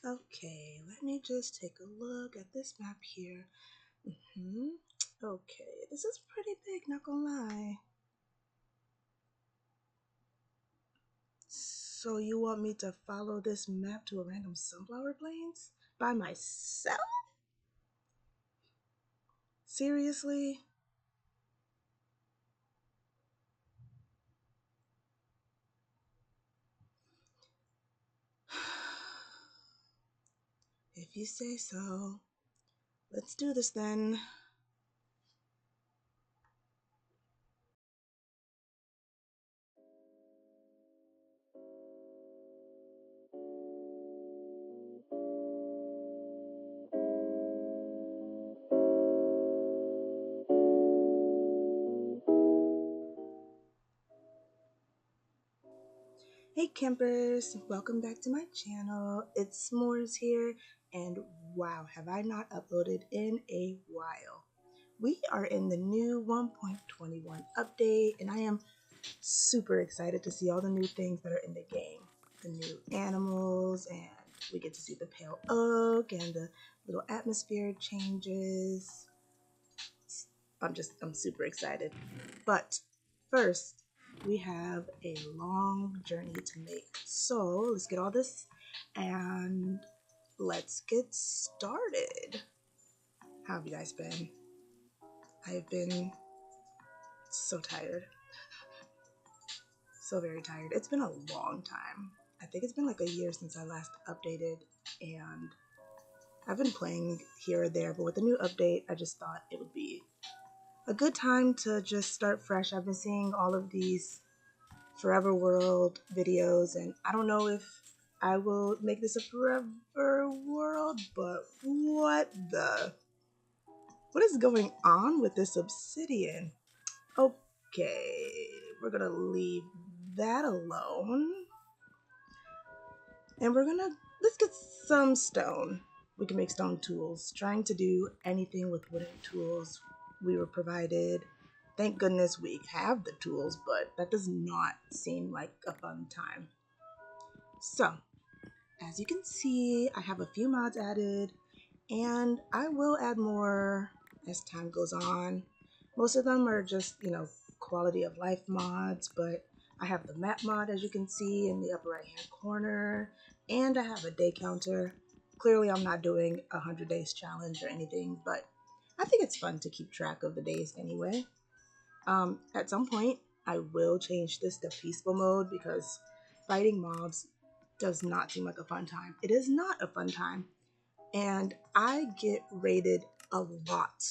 Okay, let me just take a look at this map here. Hmm. Okay, this is pretty big, not gonna lie. So you want me to follow this map to a random sunflower plains? By myself? Seriously? If you say so. Let's do this then. Hey campers, welcome back to my channel. It's S'mores here, and wow, have I not uploaded in a while. We are in the new 1.21 update, and I am super excited to see all the new things that are in the game. The new animals, and we get to see the pale oak, and the little atmosphere changes. I'm super excited. But first, we have a long journey to make. So let's get all this and let's get started. How have you guys been? I've been so tired. So very tired. It's been a long time. I think it's been like a year since I last updated, and I've been playing here or there, but with the new update, I just thought it would be a good time to just start fresh. I've been seeing all of these Forever World videos, and I don't know if I will make this a Forever World, but what is going on with this obsidian? Okay, we're gonna leave that alone, and let's get some stone. We can make stone tools. Trying to do anything with wooden tools we were provided. Thank goodness we have the tools, but that does not seem like a fun time. So, as you can see, I have a few mods added, and I will add more as time goes on. Most of them are just, quality of life mods, but I have the map mod, as you can see, in the upper right hand corner, and I have a day counter. Clearly, I'm not doing a 100 days challenge or anything, but I think it's fun to keep track of the days anyway. At some point, I will change this to peaceful mode because fighting mobs does not seem like a fun time. It is not a fun time, and I get raided a lot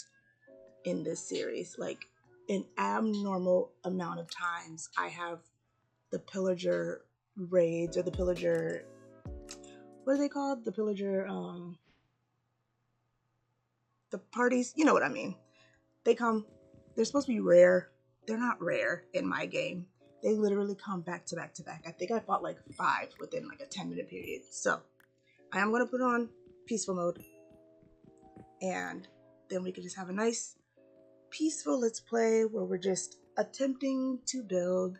in this series. Like an abnormal amount of times, I have the pillager raids or the pillager. What are they called? The pillager. The parties. You know what I mean. They come. They're supposed to be rare. They're not rare in my game. They literally come back to back to back. I think I fought like 5 within like a 10-minute period. So I am going to put on peaceful mode, and then we can just have a nice peaceful let's play where we're just attempting to build.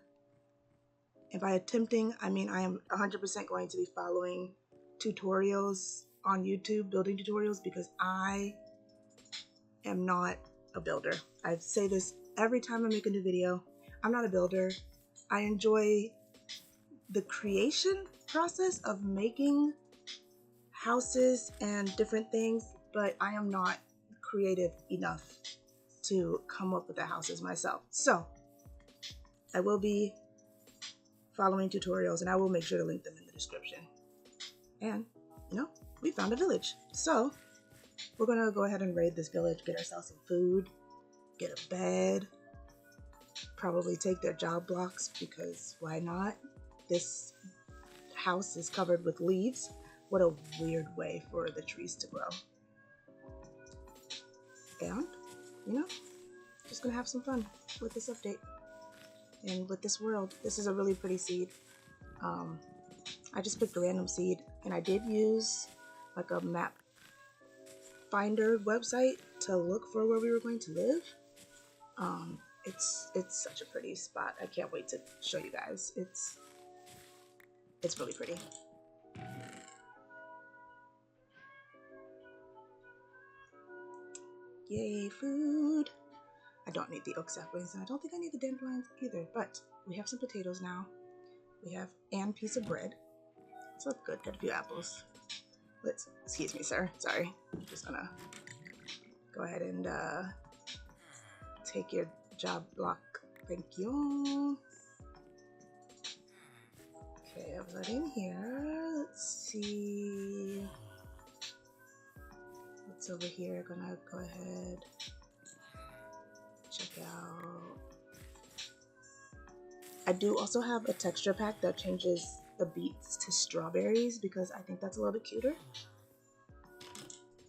And by attempting, I mean I am 100% going to be following tutorials on YouTube, building tutorials, because I am not a builder. I say this every time I make a new video. I'm not a builder. I enjoy the creation process of making houses and different things, but I am not creative enough to come up with the houses myself. So I will be following tutorials, and I will make sure to link them in the description. And, we found a village. So we're going to go ahead and raid this village, get ourselves some food, get a bed, probably take their job blocks because why not? This house is covered with leaves. What a weird way for the trees to grow. And, just going to have some fun with this update and with this world. This is a really pretty seed. I just picked a random seed, and I did use like a map finder website to look for where we were going to live. It's such a pretty spot. I can't wait to show you guys. It's really pretty. Yay, food. I don't need the oak saplings, and I don't think I need the dandelions either, but we have some potatoes now. We have a piece of bread. So that's good. Got a few apples. Excuse me, sir. Sorry. I'm just gonna go ahead and take your job block. Thank you. Okay, I have that in here. Let's see. What's over here? Gonna go ahead. Check out. I do also have a texture pack that changes the beets to strawberries because I think that's a little bit cuter.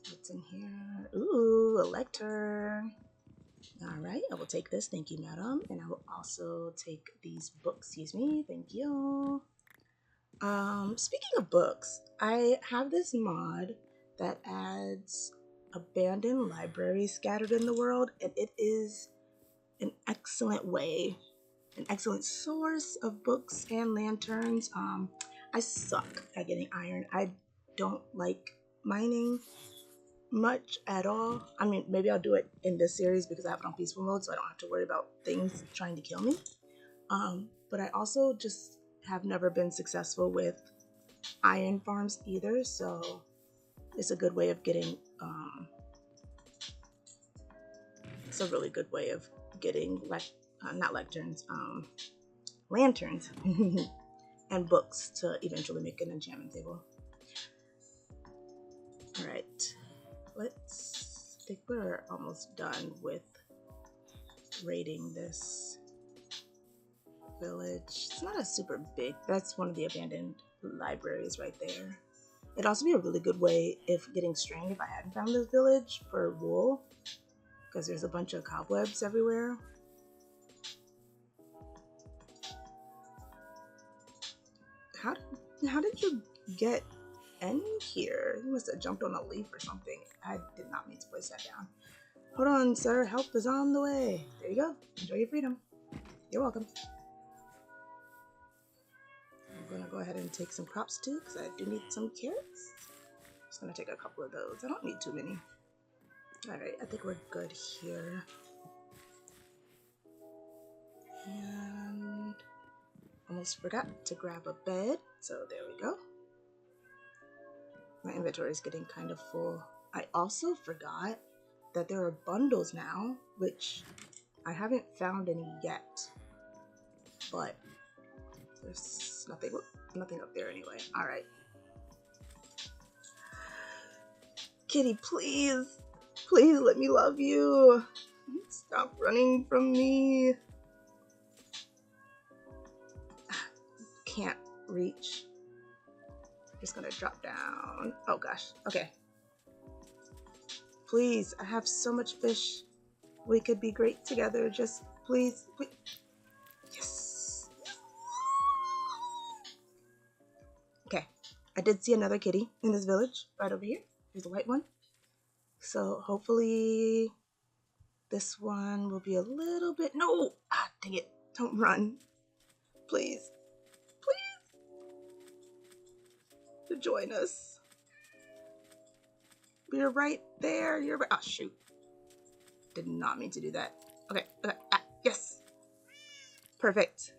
What's in here? Ooh, a lectern. All right, I will take this. Thank you, madam. And I will also take these books. Excuse me. Thank you. Speaking of books, I have this mod that adds abandoned libraries scattered in the world, and it is an excellent way, an excellent source of books and lanterns. I suck at getting iron. I don't like mining much at all. I mean, maybe I'll do it in this series because I have it on peaceful mode, so I don't have to worry about things trying to kill me. But I also just have never been successful with iron farms either, so it's a good way of getting it's a really good way of getting not lecterns, lanterns and books to eventually make an enchantment table. All right, I think we're almost done with raiding this village. It's not a super big, that's one of the abandoned libraries right there. It'd also be a really good way if getting string if I hadn't found this village for wool, because there's a bunch of cobwebs everywhere. How did you get in here? You must have jumped on a leaf or something. I did not mean to place that down. Hold on, sir. Help is on the way. There you go. Enjoy your freedom. You're welcome. I'm gonna go ahead and take some crops too, because I do need some carrots. Just gonna take a couple of those. I don't need too many. Alright, I think we're good here. And almost forgot to grab a bed, so there we go. My inventory is getting kind of full. I also forgot that there are bundles now, which I haven't found any yet, but there's nothing up there anyway. All right, kitty, please let me love you. Stop running from me. Can't reach. Just gonna drop down. Oh gosh. Okay. Please, I have so much fish. We could be great together. Just please. Yes. Okay. I did see another kitty in this village right over here. There's a white one. So hopefully this one will be a little bit. No! Ah, dang it. Don't run. Please. To join us. You're right there. You're right. Oh, shoot. Did not mean to do that. Okay. Yes. Perfect.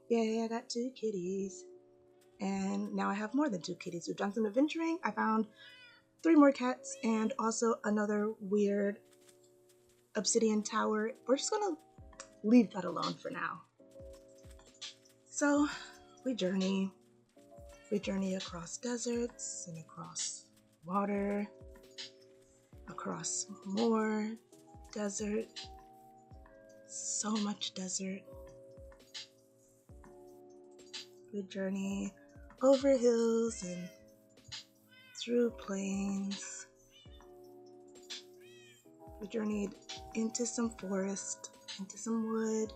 Yay, I got 2 kitties. And now I have more than 2 kitties. We've done some adventuring. I found 3 more cats and also another weird obsidian tower. We're just gonna leave that alone for now. So we journey across deserts and across water, across more desert, so much desert. We journey over hills and through plains. We journeyed into some forest, into some wood,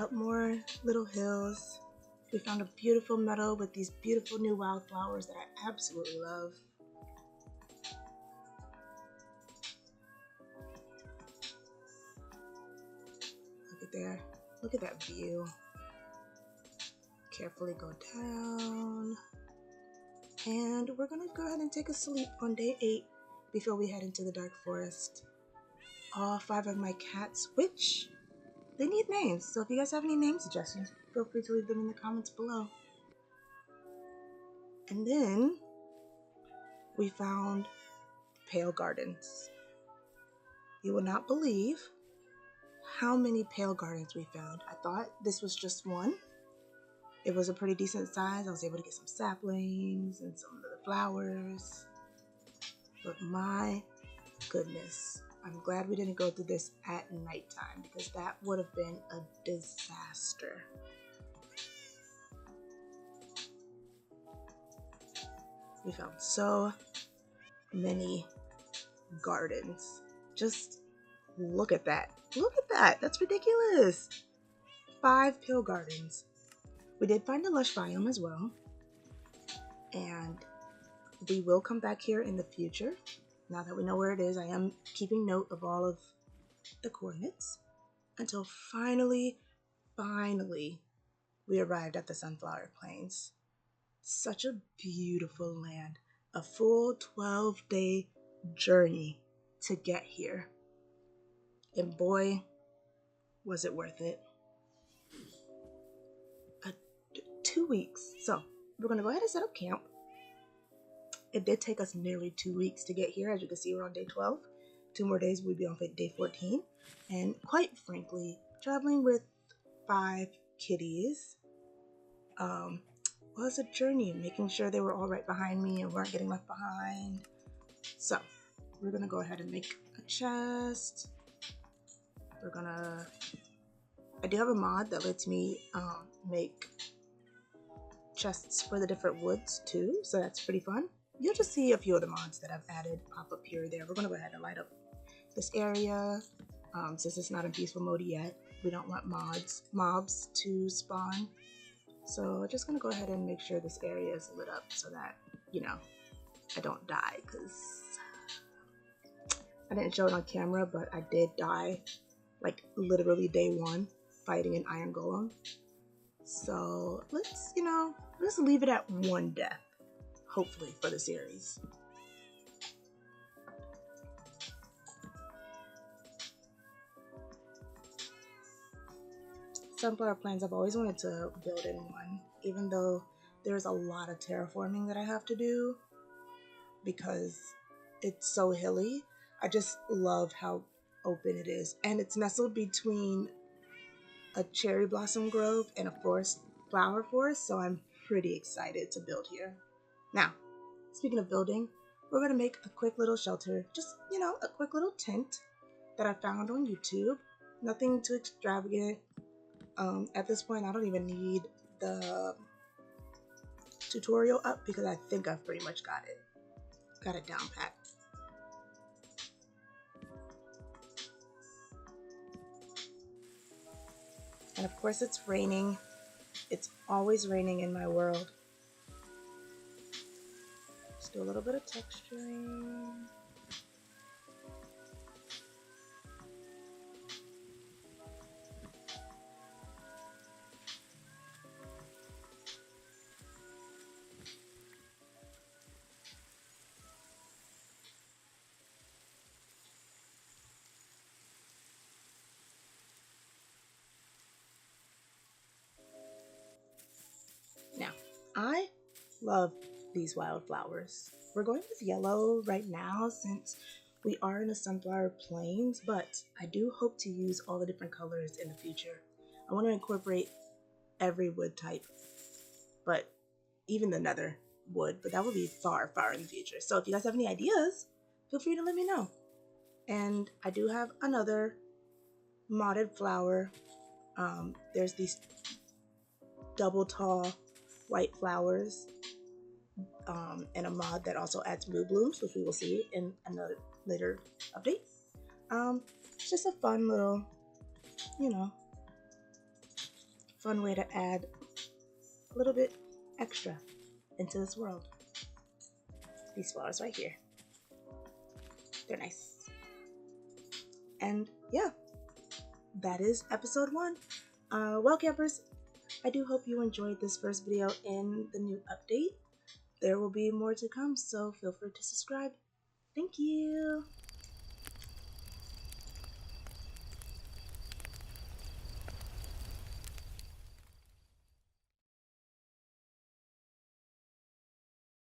up more little hills. We found a beautiful meadow with these beautiful new wildflowers that I absolutely love. Look at there. Look at that view. Carefully go down. And we're gonna go ahead and take a sleep on day 8 before we head into the dark forest. All 5 of my cats, which they need names, so if you guys have any name suggestions, feel free to leave them in the comments below. And then we found Pale Gardens. You will not believe how many Pale Gardens we found. I thought this was just one. It was a pretty decent size. I was able to get some saplings and some of the flowers. But my goodness, I'm glad we didn't go through this at nighttime because that would have been a disaster. We found so many gardens. Just look at that. Look at that. That's ridiculous. 5 Pale Gardens. We did find a lush biome as well. And we will come back here in the future. Now that we know where it is, I am keeping note of all of the coordinates until finally, we arrived at the Sunflower Plains. Such a beautiful land. A full 12-day journey to get here. And boy, was it worth it. 2 weeks. So we're going to go ahead and set up camp. It did take us nearly 2 weeks to get here. As you can see, we're on day 12. 2 more days, we'd be on day 14. And quite frankly, traveling with 5 kitties was a journey, making sure they were all right behind me and weren't getting left behind. So we're going to go ahead and make a chest. I do have a mod that lets me make chests for the different woods too, so that's pretty fun. You'll just see a few of the mods that I've added pop up here or there. We're gonna go ahead and light up this area. Since it's not in peaceful mode yet, we don't want mobs to spawn. So I'm just gonna go ahead and make sure this area is lit up so that, you know, I don't die, because I didn't show it on camera, but I did die like literally day 1 fighting an iron golem. So let's leave it at 1 death, hopefully, for the series. Sunflower Plains, I've always wanted to build in one, even though there's a lot of terraforming that I have to do because it's so hilly. I just love how open it is, and it's nestled between a cherry blossom grove and a flower forest, so I'm pretty excited to build here. Now, speaking of building, we're going to make a quick little shelter, just, a quick little tent that I found on YouTube. Nothing too extravagant. At this point, I don't even need the tutorial up because I think I've pretty much got it down pat. And of course it's raining. It's always raining in my world. Just do a little bit of texturing. Now, I love these wildflowers. We're going with yellow right now since we are in the Sunflower Plains, but I do hope to use all the different colors in the future. I want to incorporate every wood type, but even the nether wood, but that will be far, far in the future. So if you guys have any ideas, feel free to let me know. And I do have another modded flower. There's these double tall white flowers and a mod that also adds blue blooms, which we will see in another later update. It's just a fun little, fun way to add a little bit extra into this world. These flowers right here, they're nice. And yeah, that is episode 1. Well, campers, I do hope you enjoyed this first video in the new update. there will be more to come, so feel free to subscribe. Thank you.